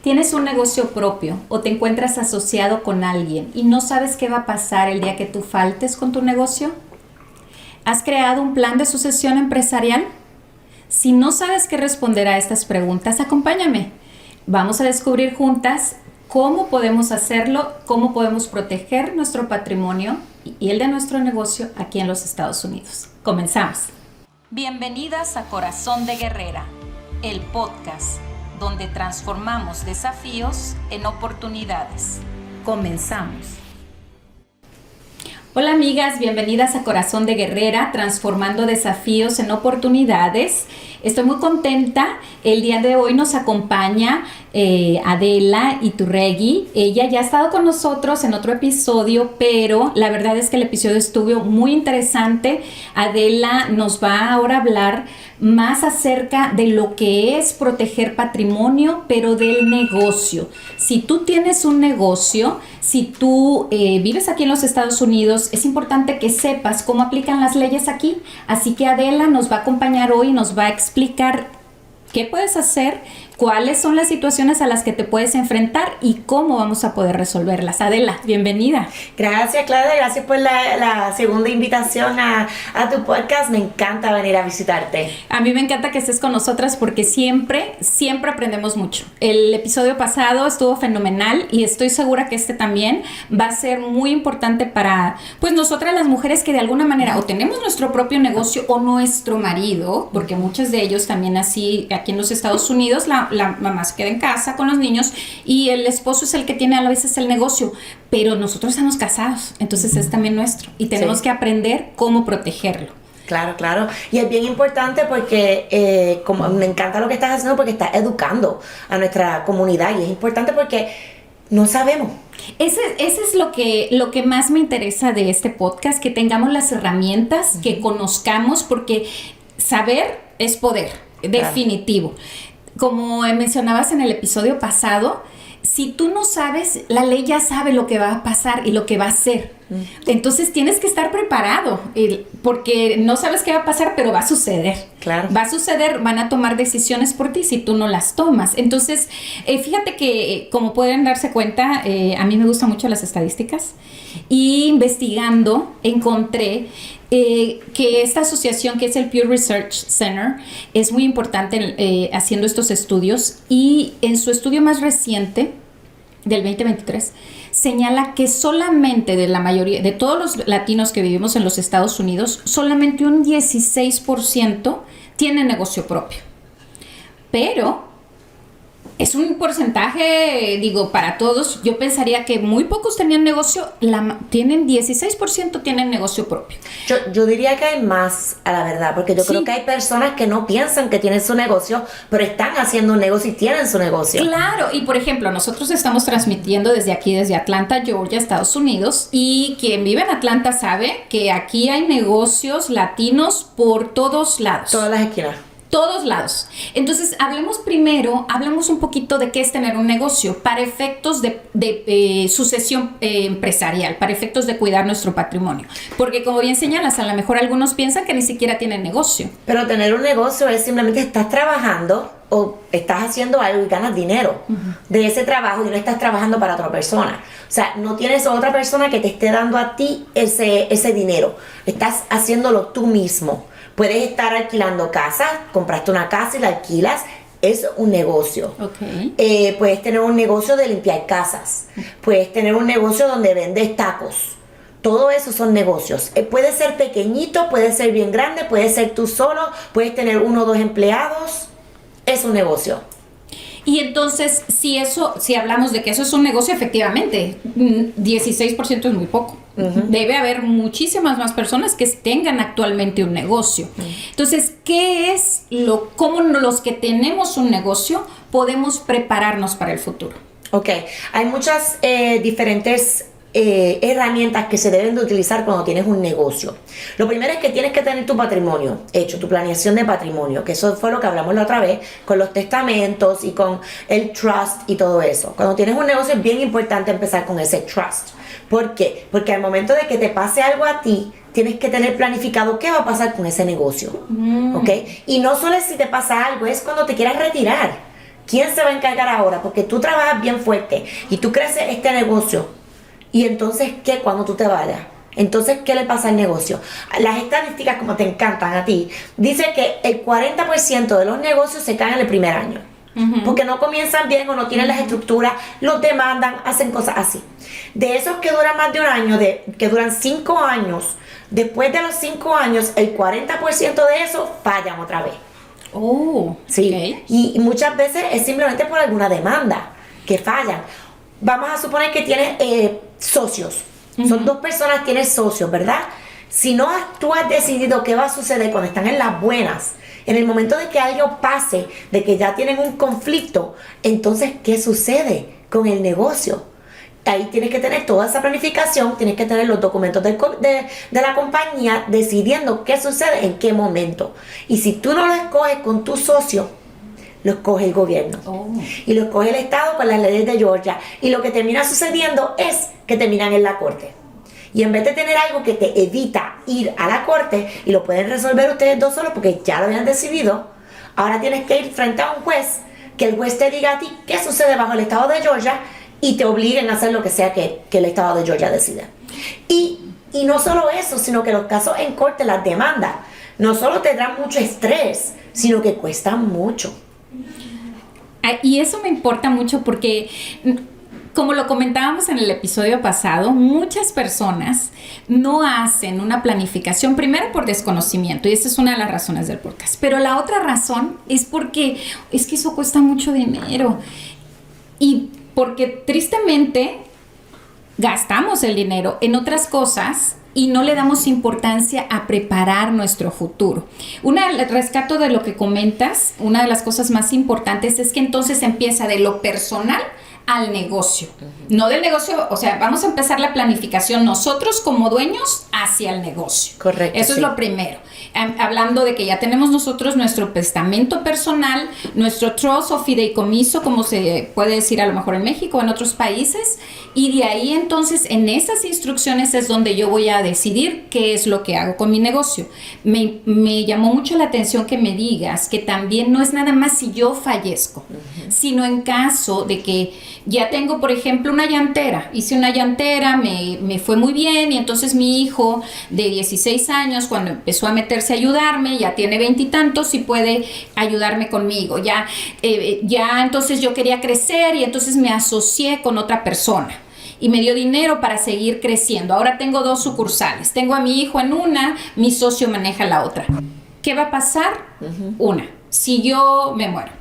Tienes un negocio propio o te encuentras asociado con alguien y no sabes qué va a pasar el día que tú faltes con tu negocio. ¿Has creado un plan de sucesión empresarial? Si no sabes qué responder a estas preguntas, acompáñame. Vamos a descubrir juntas cómo podemos hacerlo, cómo podemos proteger nuestro patrimonio y el de nuestro negocio aquí en los Estados Unidos. Comenzamos. Bienvenidas a Corazón de Guerrera, el podcast donde transformamos desafíos en oportunidades. Comenzamos. Hola amigas, bienvenidas a Corazón de Guerrera, transformando desafíos en oportunidades. Estoy muy contenta. El día de hoy nos acompaña Adela Iturregui. Ella ya ha estado con nosotros en otro episodio, pero la verdad es que el episodio estuvo muy interesante. Adela nos va ahora a hablar más acerca de lo que es proteger patrimonio, pero del negocio. Si tú tienes un negocio, si tú vives aquí en los Estados Unidos, es importante que sepas cómo aplican las leyes aquí. Así que Adela nos va a acompañar hoy y nos va a explicar qué puedes hacer, cuáles son las situaciones a las que te puedes enfrentar y cómo vamos a poder resolverlas. Adela, bienvenida. Gracias, Claudia. Gracias por la segunda invitación a tu podcast. Me encanta venir a visitarte. A mí me encanta que estés con nosotras porque siempre aprendemos mucho. El episodio pasado estuvo fenomenal y estoy segura que este también va a ser muy importante para, pues, nosotras las mujeres que de alguna manera o tenemos nuestro propio negocio o nuestro marido, porque muchos de ellos también así, aquí en los Estados Unidos, la mamá se queda en casa con los niños y el esposo es el que tiene a veces el negocio, pero nosotros estamos casados, entonces es también nuestro y tenemos que aprender cómo protegerlo. Claro, claro. Y es bien importante porque como me encanta lo que estás haciendo porque estás educando a nuestra comunidad y es importante porque no sabemos. Ese es lo que más me interesa de este podcast, que tengamos las herramientas, que conozcamos, porque saber es poder, definitivo. Como mencionabas en el episodio pasado, si tú no sabes, la ley ya sabe lo que va a pasar y lo que va a hacer. Entonces tienes que estar preparado, porque no sabes qué va a pasar, pero va a suceder. Claro. Va a suceder, van a tomar decisiones por ti si tú no las tomas. Entonces, fíjate que, como pueden darse cuenta, a mí me gustan mucho las estadísticas. Y investigando, encontré que esta asociación, que es el Pew Research Center, es muy importante haciendo estos estudios. Y en su estudio más reciente, del 2023, señala que solamente de la mayoría, de todos los latinos que vivimos en los Estados Unidos, solamente un 16% tiene negocio propio. Pero es un porcentaje, digo, para todos. Yo pensaría que muy pocos tenían negocio, tienen 16% tienen negocio propio. Yo diría que hay más, a la verdad, porque yo creo que hay personas que no piensan que tienen su negocio, pero están haciendo un negocio y tienen su negocio. Claro, y por ejemplo, nosotros estamos transmitiendo desde aquí, desde Atlanta, Georgia, Estados Unidos, y quien vive en Atlanta sabe que aquí hay negocios latinos por todos lados. Todas las esquinas. Todos lados. Entonces, hablamos un poquito de qué es tener un negocio para efectos de sucesión empresarial, para efectos de cuidar nuestro patrimonio. Porque como bien señalas, a lo mejor algunos piensan que ni siquiera tienen negocio. Pero tener un negocio es simplemente estás trabajando o estás haciendo algo y ganas dinero de ese trabajo y no estás trabajando para otra persona. O sea, no tienes otra persona que te esté dando a ti ese dinero. Estás haciéndolo tú mismo. Puedes estar alquilando casas, compraste una casa y la alquilas, es un negocio. Okay. Puedes tener un negocio de limpiar casas, puedes tener un negocio donde vendes tacos. Todo eso son negocios. Puede ser pequeñito, puede ser bien grande, puede ser tú solo, puedes tener 1 o 2 empleados, es un negocio. Y entonces, si hablamos de que eso es un negocio, efectivamente, 16% es muy poco. Debe haber muchísimas más personas que tengan actualmente un negocio. Entonces, cómo los que tenemos un negocio podemos prepararnos para el futuro? Ok, hay muchas diferentes herramientas que se deben de utilizar cuando tienes un negocio. Lo primero es que tienes que tener tu patrimonio hecho, tu planeación de patrimonio, que eso fue lo que hablamos la otra vez con los testamentos y con el trust y todo eso. Cuando tienes un negocio es bien importante empezar con ese trust. ¿Por qué? Porque al momento de que te pase algo a ti, tienes que tener planificado qué va a pasar con ese negocio, ¿ok? Y no solo es si te pasa algo, es cuando te quieras retirar. ¿quién se va a encargar ahora? Porque tú trabajas bien fuerte y tú creces este negocio. Y entonces, ¿qué cuando tú te vayas? Entonces, ¿qué le pasa al negocio? Las estadísticas, como te encantan a ti, dice que el 40% de los negocios se caen en el primer año. Porque no comienzan bien o no tienen las estructuras, los demandan, hacen cosas así. De esos que duran más de un año, que duran 5 años, después de los 5 años, el 40% de esos fallan otra vez. Oh, sí. Okay. Y muchas veces es simplemente por alguna demanda que fallan. Vamos a suponer que tienes socios. Son 2 personas, tienes socios, ¿verdad? Si no tú has decidido qué va a suceder cuando están en las buenas, en el momento de que algo pase, de que ya tienen un conflicto, entonces, ¿qué sucede con el negocio? Ahí tienes que tener toda esa planificación, tienes que tener los documentos de la compañía decidiendo qué sucede en qué momento. Y si tú no lo escoges con tu socio, lo escoge el gobierno. Y lo escoge el Estado con las leyes de Georgia. Y lo que termina sucediendo es que terminan en la corte. Y en vez de tener algo que te evita ir a la corte y lo pueden resolver ustedes 2 solos porque ya lo habían decidido, ahora tienes que ir frente a un juez, que el juez te diga a ti qué sucede bajo el Estado de Georgia y te obliguen a hacer lo que sea que el Estado de Georgia decida. Y no solo eso, sino que los casos en corte, las demandas, no solo te dan mucho estrés, sino que cuestan mucho. Y eso me importa mucho porque, como lo comentábamos en el episodio pasado, muchas personas no hacen una planificación, primero por desconocimiento, y esa es una de las razones del podcast, pero la otra razón es porque es que eso cuesta mucho dinero y porque tristemente gastamos el dinero en otras cosas y no le damos importancia a preparar nuestro futuro. Rescato de lo que comentas, una de las cosas más importantes es que entonces empieza de lo personal al negocio. No del negocio, o sea, vamos a empezar la planificación nosotros como dueños hacia el negocio. Correcto. Eso es lo primero. Hablando de que ya tenemos nosotros nuestro testamento personal, nuestro trust o fideicomiso, como se puede decir a lo mejor en México o en otros países, y de ahí entonces en esas instrucciones es donde yo voy a decidir qué es lo que hago con mi negocio. Me llamó mucho la atención que me digas que también no es nada más si yo fallezco, sino en caso de que ya tengo, por ejemplo, una llantera. Hice una llantera, me fue muy bien y entonces mi hijo de 16 años, cuando empezó a meterse a ayudarme, ya tiene 20 y tantos y puede ayudarme conmigo. Ya entonces yo quería crecer y entonces me asocié con otra persona y me dio dinero para seguir creciendo. Ahora tengo 2 sucursales. Tengo a mi hijo en una, mi socio maneja la otra. ¿Qué va a pasar? Una, si yo me muero.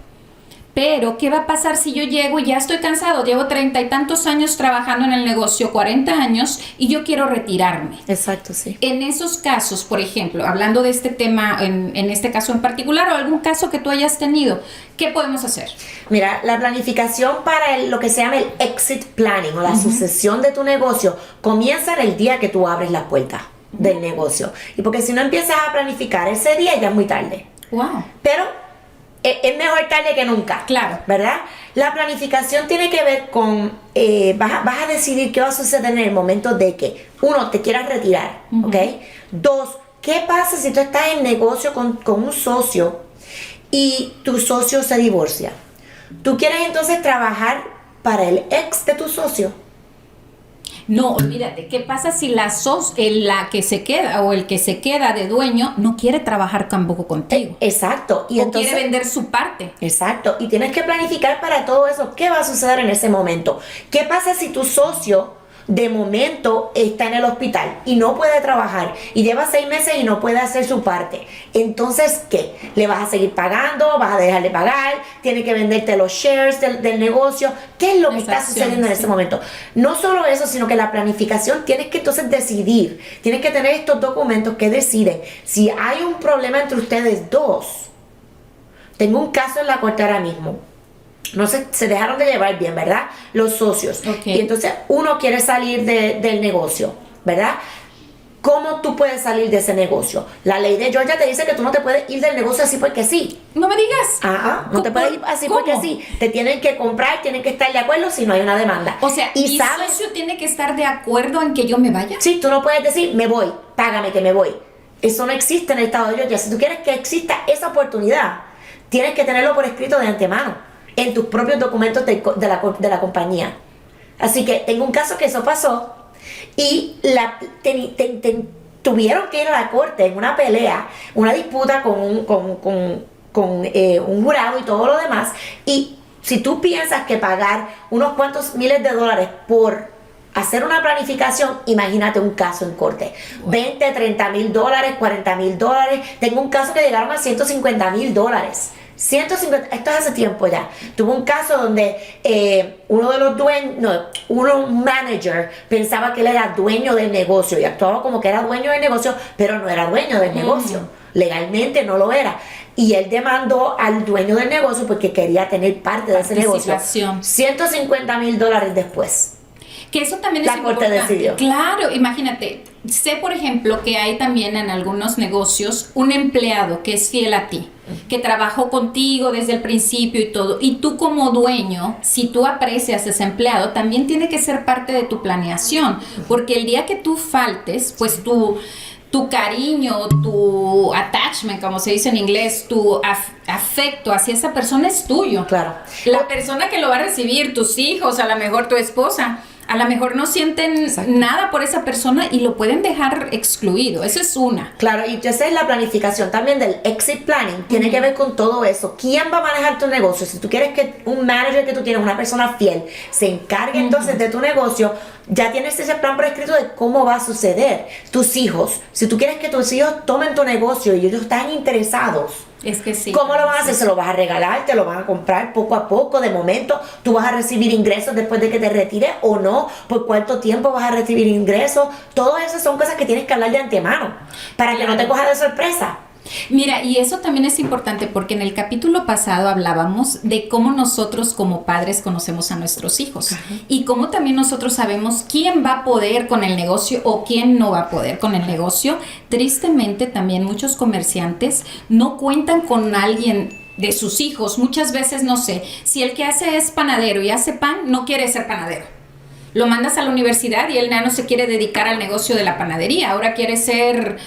Pero, ¿qué va a pasar si yo llego y ya estoy cansado? Llevo 30 y tantos años trabajando en el negocio, 40 años, y yo quiero retirarme. Exacto, sí. En esos casos, por ejemplo, hablando de este tema, en este caso en particular, o algún caso que tú hayas tenido, ¿qué podemos hacer? Mira, la planificación para lo que se llama el exit planning o la sucesión de tu negocio comienza en el día que tú abres la puerta del negocio. Y porque si no empiezas a planificar ese día, ya es muy tarde. Wow. Pero es mejor tarde que nunca. Claro. ¿Verdad? La planificación tiene que ver con, vas a decidir qué va a suceder en el momento de que, 1, te quieras retirar, ¿ok? 2, ¿qué pasa si tú estás en negocio con un socio y tu socio se divorcia? ¿Tú quieres entonces trabajar para el ex de tu socio? No, olvídate, ¿qué pasa si la que se queda o el que se queda de dueño no quiere trabajar tampoco contigo? Exacto. Y o entonces quiere vender su parte. Exacto. Y tienes que planificar para todo eso. ¿Qué va a suceder en ese momento? ¿Qué pasa si tu socio de momento está en el hospital y no puede trabajar y lleva 6 meses y no puede hacer su parte? Entonces, ¿qué? ¿Le vas a seguir pagando? ¿Vas a dejar de pagar? ¿Tiene que venderte los shares del negocio? ¿Qué es lo que está sucediendo en ese momento? No solo eso, sino que la planificación tienes que entonces decidir, tienes que tener estos documentos que deciden si hay un problema entre ustedes 2. Tengo un caso en la corte ahora mismo. No se dejaron de llevar bien, ¿verdad? Los socios. Okay. Y entonces uno quiere salir del negocio, ¿verdad? ¿Cómo tú puedes salir de ese negocio? La ley de Georgia te dice que tú no te puedes ir del negocio así porque sí. No me digas. No te puedes ir así ¿Cómo? porque sí. Te tienen que comprar, tienen que estar de acuerdo si no hay una demanda. O sea, ¿y ¿mi sabes? socio tiene que estar de acuerdo en que yo me vaya? Sí, tú no puedes decir, me voy, págame que me voy. Eso no existe en el estado de Georgia. Si tú quieres que exista esa oportunidad, tienes que tenerlo por escrito de antemano. en tus propios documentos de la compañía. Así que tengo un caso que eso pasó y tuvieron que ir a la corte en una pelea, una disputa con un jurado y todo lo demás. Y si tú piensas que pagar unos cuantos miles de dólares por hacer una planificación, imagínate un caso en corte. Wow. 20, 30 mil dólares, 40 mil dólares. Tengo un caso que llegaron a 150 mil dólares. 150, esto es hace tiempo ya. Tuve un caso donde uno de los dueños, un manager, pensaba que él era dueño del negocio y actuaba como que era dueño del negocio, pero no era dueño del negocio. Legalmente no lo era. Y él demandó al dueño del negocio porque quería tener parte de ese negocio. 150 mil dólares después. Que eso también es importante. La corte decidió. Claro, imagínate. Sé, por ejemplo, que hay también en algunos negocios un empleado que es fiel a ti, que trabajó contigo desde el principio y todo. Y tú como dueño, si tú aprecias a ese empleado, también tiene que ser parte de tu planeación. Porque el día que tú faltes, pues tu cariño, tu attachment, como se dice en inglés, tu afecto hacia esa persona es tuyo. Claro. La persona que lo va a recibir, tus hijos, a lo mejor tu esposa, a lo mejor no sienten Exacto. nada por esa persona y lo pueden dejar excluido. Eso es una. Claro, y esa es la planificación también del exit planning. Tiene que ver con todo eso. ¿Quién va a manejar tu negocio? Si tú quieres que un manager que tú tienes, una persona fiel, se encargue entonces de tu negocio, ya tienes ese plan por escrito de cómo va a suceder. Tus hijos, si tú quieres que tus hijos tomen tu negocio y ellos están interesados, es que sí. ¿cómo lo van a hacer? ¿Se lo vas a regalar? ¿Te lo van a comprar poco a poco? De momento, ¿tú vas a recibir ingresos después de que te retires o no? ¿Por cuánto tiempo vas a recibir ingresos? Todas esas son cosas que tienes que hablar de antemano para que no te coja de sorpresa. Mira, y eso también es importante porque en el capítulo pasado hablábamos de cómo nosotros como padres conocemos a nuestros hijos y cómo también nosotros sabemos quién va a poder con el negocio o quién no va a poder con el negocio. Tristemente también muchos comerciantes no cuentan con alguien de sus hijos. Muchas veces, no sé, si el que hace es panadero y hace pan, no quiere ser panadero. Lo mandas a la universidad y él ya no se quiere dedicar al negocio de la panadería. Ahora quiere ser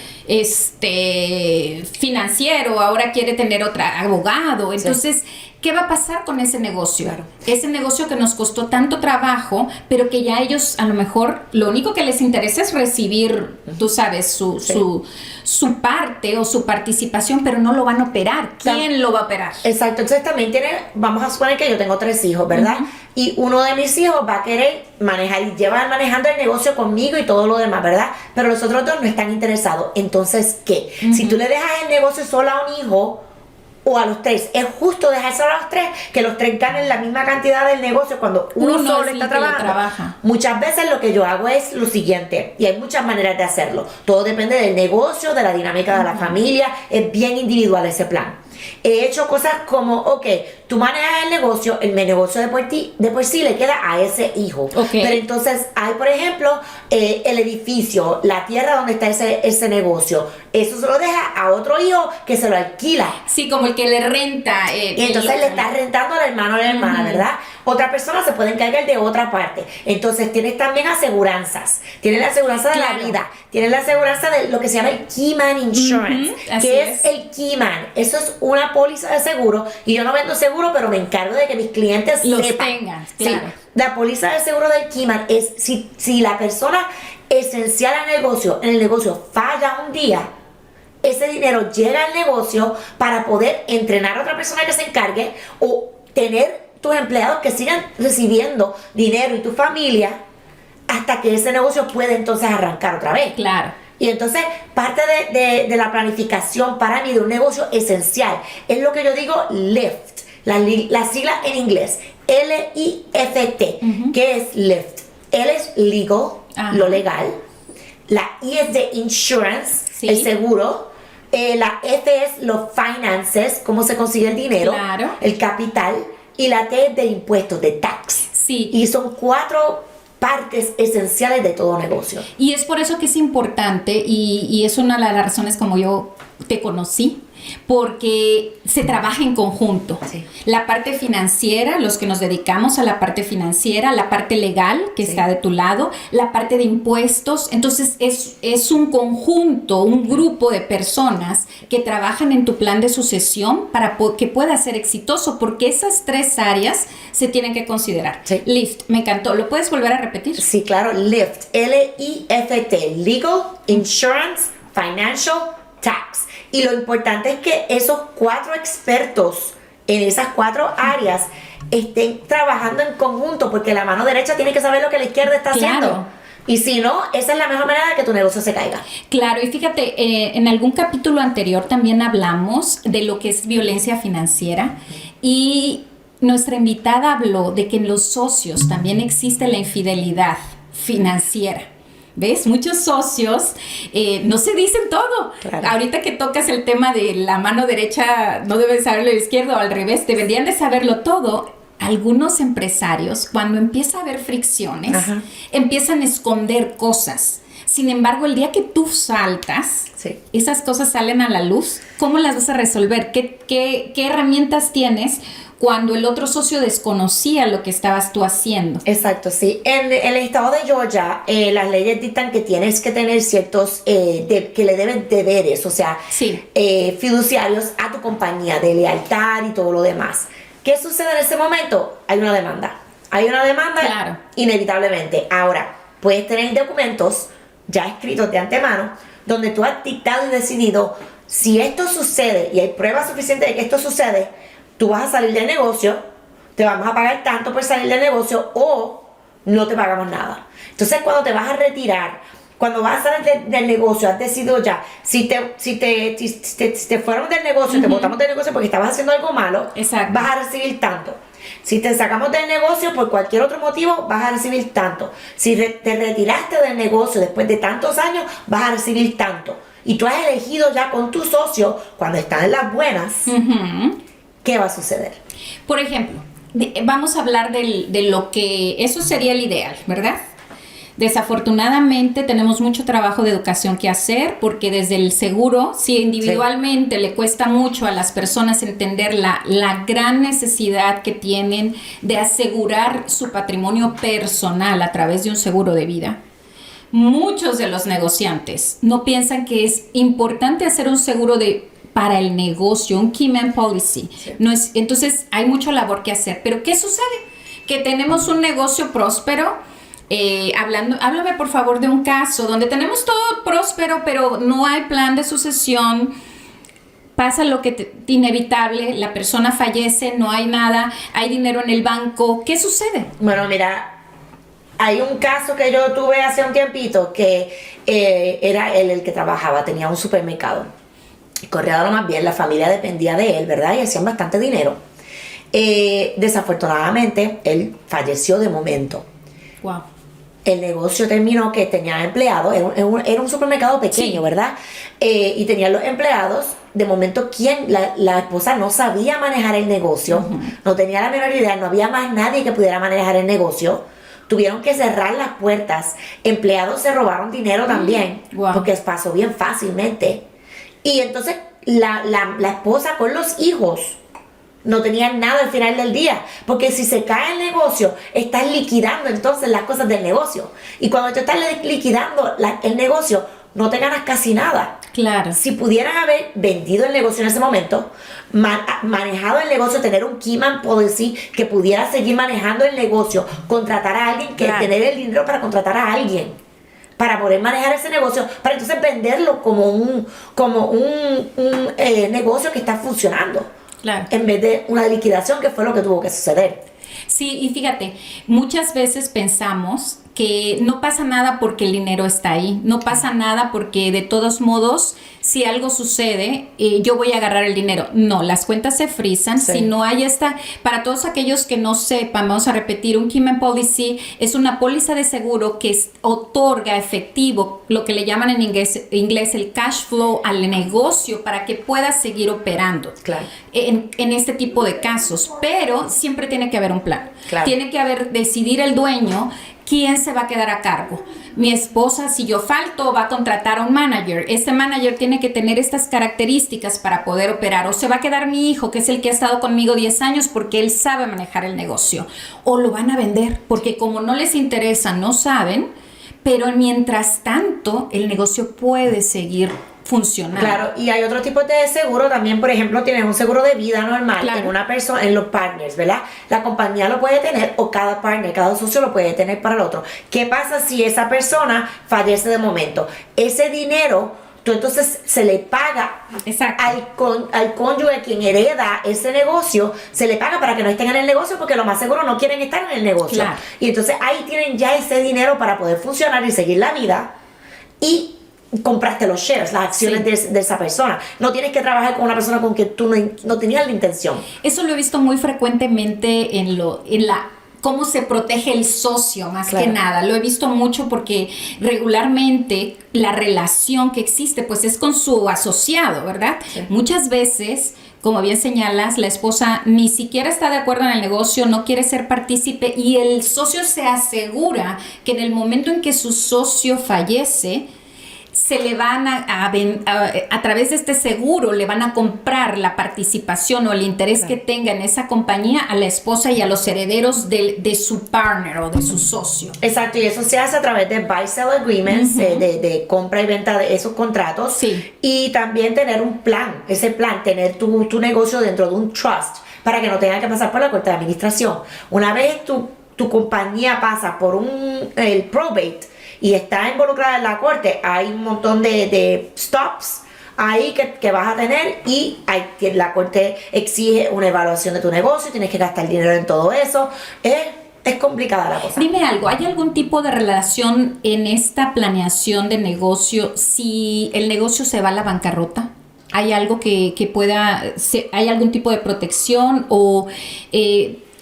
financiero, ahora quiere tener abogado. Entonces, ¿qué va a pasar con ese negocio? Claro. Ese negocio que nos costó tanto trabajo, pero que ya ellos a lo mejor lo único que les interesa es recibir, tú sabes, su parte o su participación, pero no lo van a operar. ¿Quién lo va a operar? Exacto. Entonces también vamos a suponer que yo tengo 3 hijos, ¿verdad? Y uno de mis hijos va a querer manejar y llevar manejando el negocio conmigo y todo lo demás, ¿verdad? Pero los otros 2 no están interesados. Entonces, ¿qué? Si tú le dejas el negocio solo a un hijo o a los 3, ¿es justo dejárselo a los 3? Que los 3 ganen la misma cantidad del negocio cuando uno solo está trabajando. Muchas veces lo que yo hago es lo siguiente, y hay muchas maneras de hacerlo. Todo depende del negocio, de la dinámica de la familia, es bien individual ese plan. He hecho cosas como, tú manejas el negocio de por sí le queda a ese hijo. Pero entonces hay, por ejemplo, el edificio, la tierra donde está ese negocio. Eso se lo deja a otro hijo que se lo alquila. Sí, como el que le renta. Y entonces le está rentando al hermano o a la hermana, ¿verdad? Otra persona se puede encargar de otra parte. Entonces tienes también aseguranzas. Tienes la aseguranza de la vida. Tienes la aseguranza de lo que se llama el Keyman Insurance. ¿Qué es el Keyman? Eso es una póliza de seguro. Y yo no vendo seguro, pero me encargo de que mis clientes los tengan. Claro. Sí, la póliza de seguro del Keyman es si la persona esencial en el negocio falla un día, ese dinero llega al negocio para poder entrenar a otra persona que se encargue o tener tus empleados que sigan recibiendo dinero y tu familia hasta que ese negocio pueda entonces arrancar otra vez. Claro. Y entonces parte de la planificación para mí de un negocio esencial es lo que yo digo LIFT, la sigla en inglés, L-I-F-T, que es LIFT. L es legal, lo legal, la I es de insurance, el seguro, la F es los finances, cómo se consigue el dinero, el capital, y la T es de impuestos, de tax. Sí. Y son 4 partes esenciales de todo negocio. Y es por eso que es importante y es una de las razones como yo te conocí. porque se trabaja en conjunto. Sí. La parte financiera, los que nos dedicamos a la parte financiera, la parte legal, que está de tu lado, la parte de impuestos. Entonces, es un conjunto, un grupo de personas que trabajan en tu plan de sucesión para que pueda ser exitoso, porque esas 3 áreas se tienen que considerar. Sí. LIFT, me encantó. ¿Lo puedes volver a repetir? Sí, claro, LIFT, L-I-F-T, Legal, Insurance, Financial, Tax. Y lo importante es que esos 4 expertos en esas 4 áreas estén trabajando en conjunto, porque la mano derecha tiene que saber lo que la izquierda está haciendo. Y si no, esa es la mejor manera de que tu negocio se caiga. Claro, y fíjate, en algún capítulo anterior también hablamos de lo que es violencia financiera, y nuestra invitada habló de que en los socios también existe la infidelidad financiera. ¿Ves? Muchos socios no se dicen todo. Claro. Ahorita que tocas el tema de la mano derecha, no debes saberlo el izquierdo, o al revés, deberían de saberlo todo. Algunos empresarios, cuando empieza a haber fricciones, empiezan a esconder cosas. Sin embargo, el día que tú saltas, esas cosas salen a la luz. ¿Cómo las vas a resolver? ¿Qué herramientas tienes cuando el otro socio desconocía lo que estabas tú haciendo? Exacto, sí. En el estado de Georgia, las leyes dictan que tienes que tener ciertos, que le deben deberes, o sea, fiduciarios a tu compañía, de lealtad y todo lo demás. ¿Qué sucede en ese momento? Hay una demanda. Hay una demanda, claro, inevitablemente. Ahora, puedes tener documentos ya escritos de antemano, donde tú has dictado y decidido, si esto sucede y hay pruebas suficientes de que esto sucede, tú vas a salir del negocio, te vamos a pagar tanto por salir del negocio, o no te pagamos nada. Entonces, cuando te vas a retirar, cuando vas a salir del negocio, has decidido ya, si te fueron del negocio, te botamos del negocio porque estabas haciendo algo malo, vas a recibir tanto. Si te sacamos del negocio por cualquier otro motivo, vas a recibir tanto. Si te retiraste del negocio después de tantos años, vas a recibir tanto. Y tú has elegido ya con tu socio, cuando están en las buenas, ¿qué va a suceder? Por ejemplo, vamos a hablar de lo que, eso sería el ideal, ¿verdad? Desafortunadamente tenemos mucho trabajo de educación que hacer, porque desde el seguro, si individualmente le cuesta mucho a las personas entender la gran necesidad que tienen de asegurar su patrimonio personal a través de un seguro de vida, muchos de los negociantes no piensan que es importante hacer un seguro para el negocio, un key man policy. No es, entonces hay mucha labor que hacer. Pero ¿qué sucede? Que tenemos un negocio próspero. Háblame por favor de un caso donde tenemos todo próspero, pero no hay plan de sucesión. Pasa lo que inevitable, la persona fallece, no hay nada, hay dinero en el banco. ¿Qué sucede? Bueno, mira, hay un caso que yo tuve hace un tiempito que era él el que trabajaba, tenía un supermercado. Corría lo más bien, la familia dependía de él, ¿verdad? Y hacían bastante dinero. Desafortunadamente, él falleció de momento. Wow. El negocio terminó que tenía empleados, era un supermercado pequeño, ¿verdad? Y tenían los empleados. De momento, la esposa no sabía manejar el negocio, no tenía la menor idea, no había más nadie que pudiera manejar el negocio. Tuvieron que cerrar las puertas. Empleados se robaron dinero también, porque pasó bien fácilmente. Y entonces la esposa con los hijos no tenían nada al final del día, porque si se cae el negocio, estás liquidando entonces las cosas del negocio. Y cuando tú estás liquidando el negocio, no te ganas casi nada. Claro. Si pudieran haber vendido el negocio en ese momento, manejado el negocio, tener un key man policy que pudiera seguir manejando el negocio, contratar a alguien, tener el dinero para contratar a alguien, para poder manejar ese negocio, para entonces venderlo como un negocio que está funcionando. Claro. En vez de una liquidación, que fue lo que tuvo que suceder. Sí, y fíjate, muchas veces pensamos que no pasa nada porque el dinero está ahí, no pasa nada porque de todos modos, si algo sucede, yo voy a agarrar el dinero. No, las cuentas se frisan, si no hay para todos aquellos que no sepan, vamos a repetir, un key man policy es una póliza de seguro que otorga efectivo, lo que le llaman en inglés el cash flow al negocio para que pueda seguir operando. Claro. En este tipo de casos, pero siempre tiene que haber un plan. Claro. Tiene que decidir el dueño ¿quién se va a quedar a cargo? Mi esposa, si yo falto, va a contratar a un manager. Este manager tiene que tener estas características para poder operar. O se va a quedar mi hijo, que es el que ha estado conmigo 10 años porque él sabe manejar el negocio. O lo van a vender porque como no les interesa, no saben. Pero mientras tanto, el negocio puede seguir funcionando. Claro, y hay otro tipo de seguro también, por ejemplo, tienes un seguro de vida normal Claro. en una persona, en los partners, ¿verdad? La compañía lo puede tener o cada partner, cada socio lo puede tener para el otro. ¿Qué pasa si esa persona fallece de momento? Ese dinero, tú entonces se le paga Exacto. al cónyuge quien hereda ese negocio, se le paga para que no estén en el negocio porque lo más seguro no quieren estar en el negocio. Claro. Y entonces ahí tienen ya ese dinero para poder funcionar y seguir la vida y compraste los shares, las acciones de esa persona. No tienes que trabajar con una persona con quien tú no tenías la intención. Eso lo he visto muy frecuentemente en la cómo se protege el socio, más Claro. que nada. Lo he visto mucho porque regularmente la relación que existe pues es con su asociado, ¿verdad? Sí. Muchas veces, como bien señalas, la esposa ni siquiera está de acuerdo en el negocio, no quiere ser partícipe y el socio se asegura que en el momento en que su socio fallece, se le van a través de este seguro le van a comprar la participación o el interés Claro. que tenga en esa compañía a la esposa y a los herederos de su partner o de su socio. Exacto, y eso se hace a través de buy-sell agreements, de compra y venta de esos contratos. Sí. Y también tener un plan, ese plan, tener tu negocio dentro de un trust para que no tenga que pasar por la corte de administración. Una vez tu compañía pasa por el probate y está involucrada en la corte, hay un montón de stops ahí que vas a tener y la corte exige una evaluación de tu negocio, tienes que gastar dinero en todo eso. Es complicada la cosa. Dime algo, ¿hay algún tipo de relación en esta planeación de negocio si el negocio se va a la bancarrota? ¿Hay algo que pueda, hay algún tipo de protección o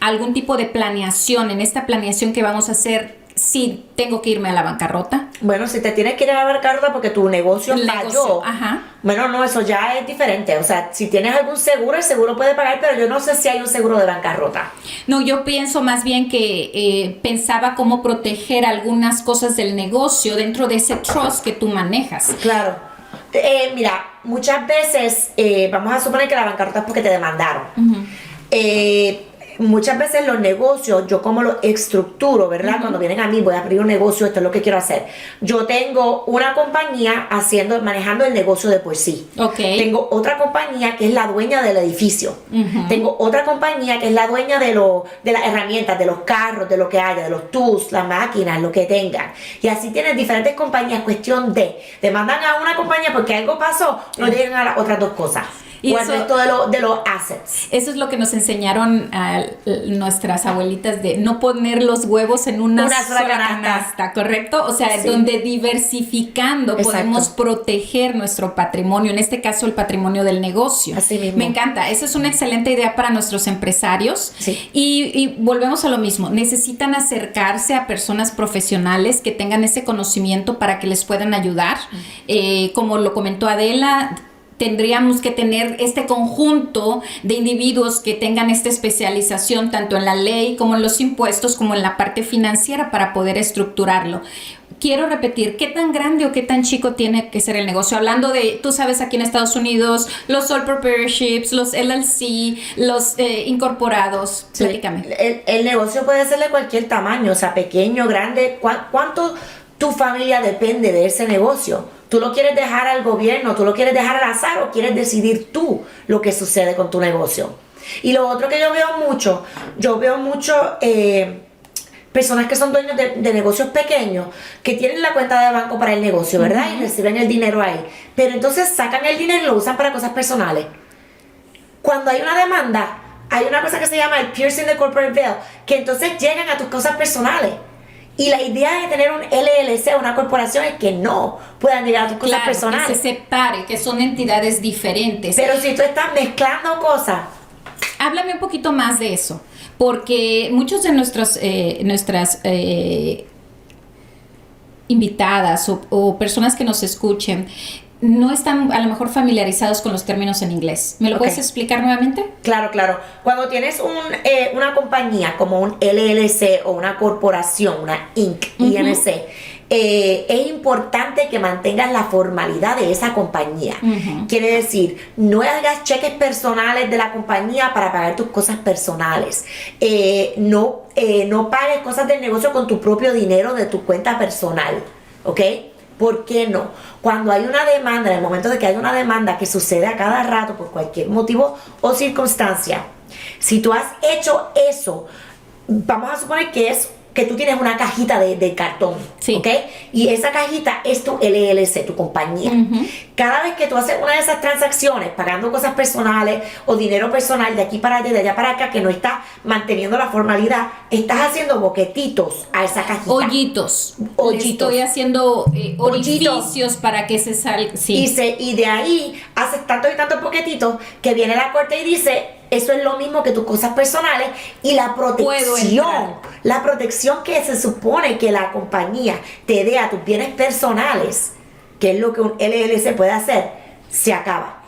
algún tipo de planeación en esta planeación que vamos a hacer si tengo que irme a la bancarrota? Bueno, si te tienes que ir a la bancarrota porque tu negocio falló, ajá. bueno, no, eso ya es diferente. O sea, si tienes algún seguro, el seguro puede pagar, pero yo no sé si hay un seguro de bancarrota. No, yo pienso más bien que pensaba cómo proteger algunas cosas del negocio dentro de ese trust que tú manejas. Claro. Mira, muchas veces, vamos a suponer que la bancarrota es porque te demandaron. Muchas veces los negocios, yo como los estructuro, ¿verdad? Cuando vienen a mí, voy a abrir un negocio, esto es lo que quiero hacer. Yo tengo una compañía manejando el negocio de por sí. Okay. Tengo otra compañía que es la dueña del edificio. Tengo otra compañía que es la dueña de las herramientas, de los carros, de lo que haya, de los tools, las máquinas, lo que tengan. Y así tienes diferentes compañías, cuestión de mandan a una compañía porque algo pasó, no llegan a las otras dos cosas. Y o el resto de los assets. Eso es lo que nos enseñaron a nuestras abuelitas de no poner los huevos en una sola canasta, ¿correcto? O sea, Sí. donde diversificando Exacto. podemos proteger nuestro patrimonio, en este caso el patrimonio del negocio. Así mismo. Me encanta, esa es una excelente idea para nuestros empresarios. Sí. Y volvemos a lo mismo, necesitan acercarse a personas profesionales que tengan ese conocimiento para que les puedan ayudar. Como lo comentó Adela, tendríamos que tener este conjunto de individuos que tengan esta especialización tanto en la ley como en los impuestos como en la parte financiera para poder estructurarlo. Quiero repetir, ¿qué tan grande o qué tan chico tiene que ser el negocio? Hablando de, tú sabes, aquí en Estados Unidos, los sole proprietorships, los LLC, los incorporados. Sí. Platícame. El negocio puede ser de cualquier tamaño, o sea, pequeño, grande. ¿Cuánto tu familia depende de ese negocio? ¿Tú lo quieres dejar al gobierno? ¿Tú lo quieres dejar al azar o quieres decidir tú lo que sucede con tu negocio? Y lo otro que yo veo mucho personas que son dueños de negocios pequeños que tienen la cuenta de banco para el negocio, ¿verdad? Y reciben el dinero ahí. Pero entonces sacan el dinero y lo usan para cosas personales. Cuando hay una demanda, hay una cosa que se llama el piercing the corporate veil, que entonces llegan a tus cosas personales. Y la idea de tener un LLC, una corporación, es que no puedan llegar a tus cosas personales. Que se separe, que son entidades diferentes. Pero si tú estás mezclando cosas. Háblame un poquito más de eso, porque muchos de nuestras invitadas o personas que nos escuchen no están a lo mejor familiarizados con los términos en inglés. ¿Me lo puedes explicar nuevamente? Claro, claro. Cuando tienes una compañía como un LLC o una corporación, una Inc., INC, es importante que mantengas la formalidad de esa compañía. Quiere decir, no hagas cheques personales de la compañía para pagar tus cosas personales. No pagues cosas del negocio con tu propio dinero de tu cuenta personal. ¿Ok? ¿Por qué no? Cuando hay una demanda, en el momento de que hay una demanda que sucede a cada rato por cualquier motivo o circunstancia, si tú has hecho eso, vamos a suponer que tú tienes una cajita de cartón, ¿ok? Y esa cajita es tu LLC, tu compañía. Cada vez que tú haces una de esas transacciones, pagando cosas personales o dinero personal de aquí para allá, de allá para acá, que no estás manteniendo la formalidad, estás haciendo boquetitos a esa cajita. Hoyitos. Estoy haciendo orificios para que se salga. Y de ahí haces tantos y tantos boquetitos que viene la corte y dice... Eso es lo mismo que tus cosas personales y la protección que se supone que la compañía te dé a tus bienes personales, que es lo que un LLC puede hacer, se acaba.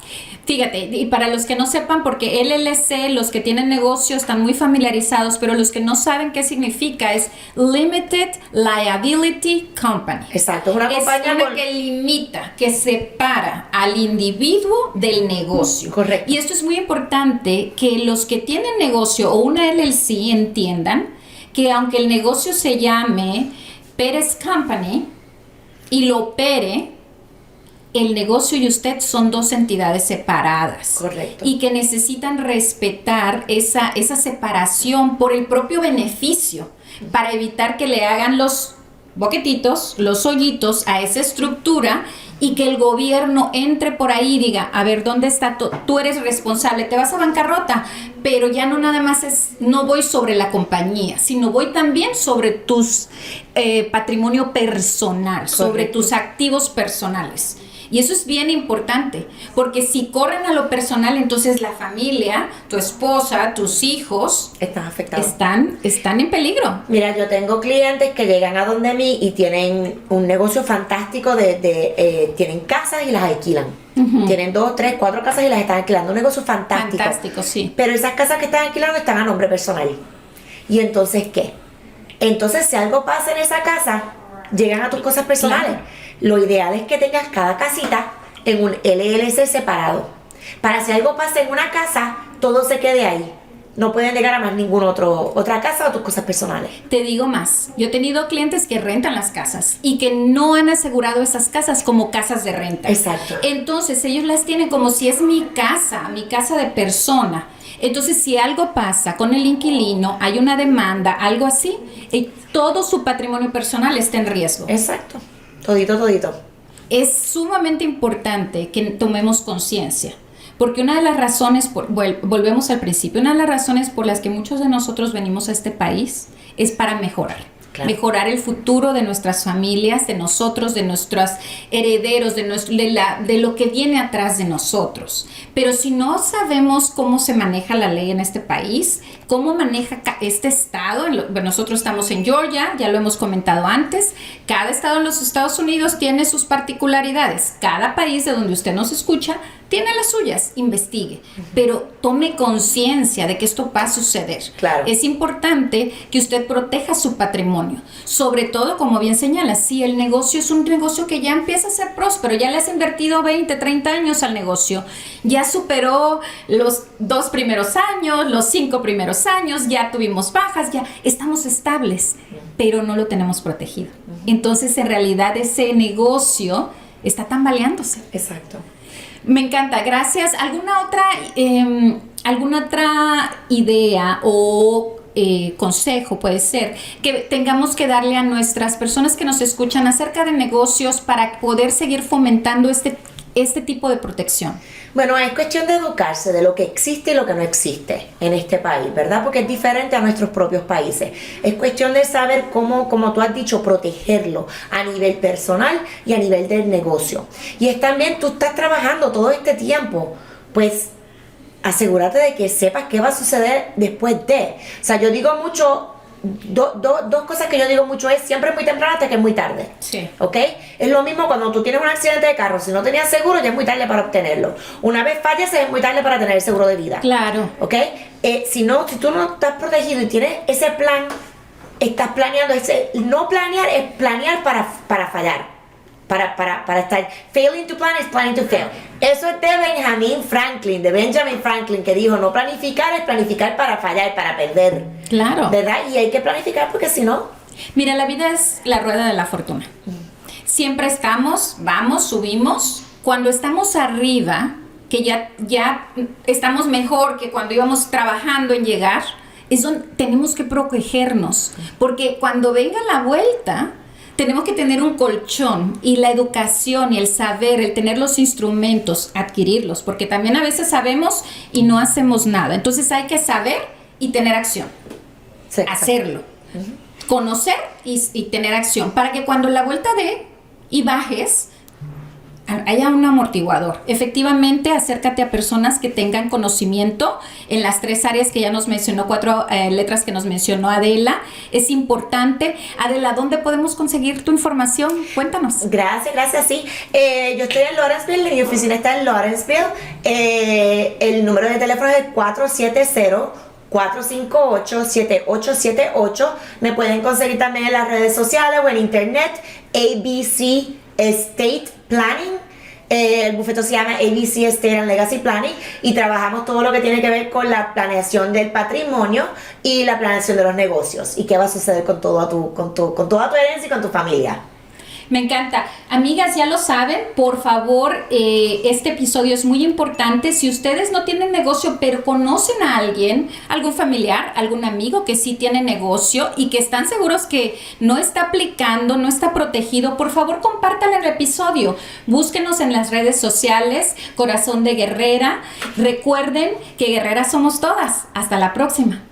Fíjate, y para los que no sepan, porque LLC, los que tienen negocio están muy familiarizados, pero los que no saben qué significa es Limited Liability Company. Exacto, es una compañía que limita, que separa al individuo del negocio. Correcto. Y esto es muy importante que los que tienen negocio o una LLC entiendan que aunque el negocio se llame Pérez Company y lo opere, el negocio y usted son dos entidades separadas. Correcto. Y que necesitan respetar esa separación por el propio beneficio, para evitar que le hagan los boquetitos, los hoyitos a esa estructura y que el gobierno entre por ahí y diga, a ver, ¿dónde está? Tú eres responsable, te vas a bancarrota, pero ya no nada más no voy sobre la compañía, sino voy también sobre tus patrimonio personal, correcto, sobre tus activos personales. Y eso es bien importante, porque si corren a lo personal, entonces la familia, tu esposa, tus hijos están afectados. Están en peligro. Mira, yo tengo clientes que llegan a donde mí y tienen un negocio fantástico tienen casas y las alquilan. Tienen 2, 3, 4 casas y las están alquilando. Un negocio fantástico. Fantástico, sí. Pero esas casas que están alquilando están a nombre personal. ¿Y entonces qué? Entonces, si algo pasa en esa casa, llegan a tus cosas personales. Claro. Lo ideal es que tengas cada casita en un LLC separado. Para si algo pasa en una casa, todo se quede ahí. No pueden llegar a más ninguna otra casa o tus cosas personales. Te digo más, yo he tenido clientes que rentan las casas y que no han asegurado esas casas como casas de renta. Exacto. Entonces ellos las tienen como si es mi casa de persona. Entonces si algo pasa con el inquilino, hay una demanda, algo así, todo su patrimonio personal está en riesgo. Exacto. Todito. Es sumamente importante que tomemos conciencia, porque una de las razones, volvemos al principio, una de las razones por las que muchos de nosotros venimos a este país es para mejorar. Claro. Mejorar el futuro de nuestras familias, de nosotros, de nuestros herederos, de lo que viene atrás de nosotros. Pero si no sabemos cómo se maneja la ley en este país, cómo maneja este estado, nosotros estamos en Georgia, ya lo hemos comentado antes, cada estado en los Estados Unidos tiene sus particularidades, cada país de donde usted nos escucha tiene las suyas, investigue, pero tome conciencia de que esto va a suceder. Claro. Es importante que usted proteja su patrimonio, sobre todo, como bien señala, si el negocio es un negocio que ya empieza a ser próspero, ya le has invertido 20, 30 años al negocio, ya superó los 2 primeros años, los 5 primeros años, ya tuvimos bajas, ya estamos estables, pero no lo tenemos protegido. Entonces, en realidad, ese negocio está tambaleándose. Exacto. Me encanta, gracias. ¿Alguna otra idea o consejo puede ser que tengamos que darle a nuestras personas que nos escuchan acerca de negocios para poder seguir fomentando este tipo de protección? Bueno, es cuestión de educarse de lo que existe y lo que no existe en este país, ¿verdad? Porque es diferente a nuestros propios países. Es cuestión de saber cómo, como tú has dicho, protegerlo a nivel personal y a nivel del negocio. Y es también, tú estás trabajando todo este tiempo, pues asegúrate de que sepas qué va a suceder después de. O sea, yo digo mucho dos cosas que yo digo mucho es siempre es muy temprano hasta que es muy tarde. Sí. ¿Ok? Es lo mismo cuando tú tienes un accidente de carro, si no tenías seguro ya es muy tarde para obtenerlo. Una vez falleces es muy tarde para tener el seguro de vida. Claro. ¿Ok? Si tú no estás protegido y tienes ese plan, estás planeando, no planear es planear para fallar. Para estar. Failing to plan is planning to fail. Eso es de Benjamin Franklin, que dijo, no planificar es planificar para fallar, para perder. Claro. ¿Verdad? Y hay que planificar porque si no... Mira, la vida es la rueda de la fortuna. Siempre vamos, subimos. Cuando estamos arriba, que ya estamos mejor que cuando íbamos trabajando en llegar, es donde tenemos que protegernos. Porque cuando venga la vuelta, tenemos que tener un colchón, y la educación y el saber, el tener los instrumentos, adquirirlos, porque también a veces sabemos y no hacemos nada. Entonces hay que saber y tener acción. Sí, hacerlo. Conocer y tener acción, para que cuando la vuelta dé y bajes, haya un amortiguador. Efectivamente, acércate a personas que tengan conocimiento en las 3 áreas que ya nos mencionó, 4 letras que nos mencionó Adela. Es importante. Adela, ¿dónde podemos conseguir tu información? Cuéntanos. Gracias, sí. Yo estoy en Lawrenceville, mi oficina está en Lawrenceville. El número de teléfono es el 470-458-7878. Me pueden conseguir también en las redes sociales o en internet. ABC Estate Planning. El bufete se llama ABC Estate and Legacy Planning y trabajamos todo lo que tiene que ver con la planeación del patrimonio y la planeación de los negocios y qué va a suceder con toda tu herencia y con tu familia. Me encanta. Amigas, ya lo saben, por favor, este episodio es muy importante. Si ustedes no tienen negocio, pero conocen a alguien, algún familiar, algún amigo que sí tiene negocio y que están seguros que no está aplicando, no está protegido, por favor, compartan el episodio. Búsquenos en las redes sociales, Corazón de Guerrera. Recuerden que guerreras somos todas. Hasta la próxima.